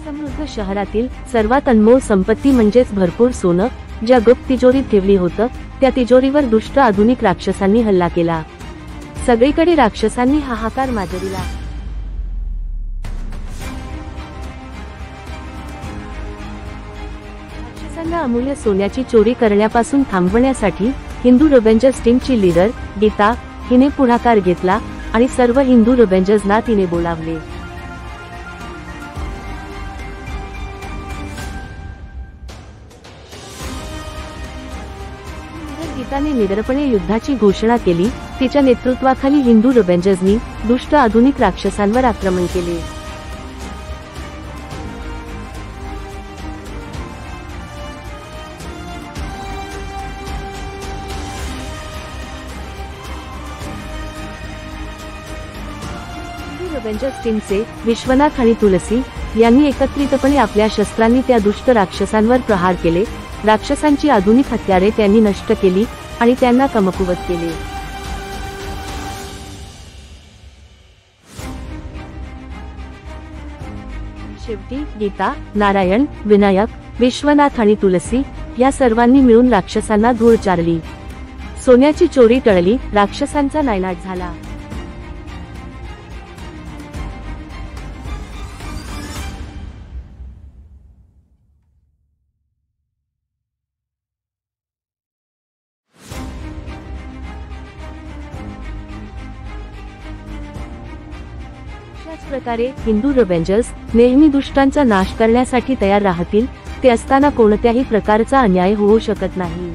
समृद्ध शहरातील सर्वात अनमोल संपत्ती म्हणजेच भरपूर सोनं ज्या गुप्त तिजोरीत ठेवली होतं, त्या तिजोरीवर दुष्ट आधुनिक राक्षसांनी हल्ला केला। सगळीकडे राक्षसांनी हाहाकार माजविला। राक्षसांना अमूल्य सोन्याची चोरी करण्यापासून थांबवण्यासाठी हिंदू रिव्हेंजर्स टीमची लीडर गीता हिने पुढाकार घेतला आणि सर्व हिंदू रिव्हेंजर्सना तिने बोलावले। गीताने निडरपणे युद्धाची घोषणा केली। तिच्या नेतृत्वाखाली हिंदू रिव्हेंजर्सनी दुष्ट आधुनिक राक्षसांवर आक्रमण केले। रिव्हेंजर्स टीमचे विश्वनाथ आणि तुलसी यांनी एकत्रितपणे आपल्या शस्त्रांनी त्या दुष्ट राक्षसांवर प्रहार केले। राक्षसांची आधुनिक हत्यारे त्यांनी नष्ट केली आणि त्यांना कमकुवत केले। शेवटी गीता, नारायण, विनायक, विश्वनाथ आणि तुलसी या सर्वांनी मिळून राक्षसांना धूळ चारली। सोन्याची चोरी टळली, राक्षसांचा नायनाट झाला। अशाच प्रकारे हिंदू रिव्हेंजर्स नेहमी दुष्टांचा नाश करण्यासाठी तयार राहतील। ते असताना कोणत्याही प्रकारचा अन्याय होऊ शकत नाही।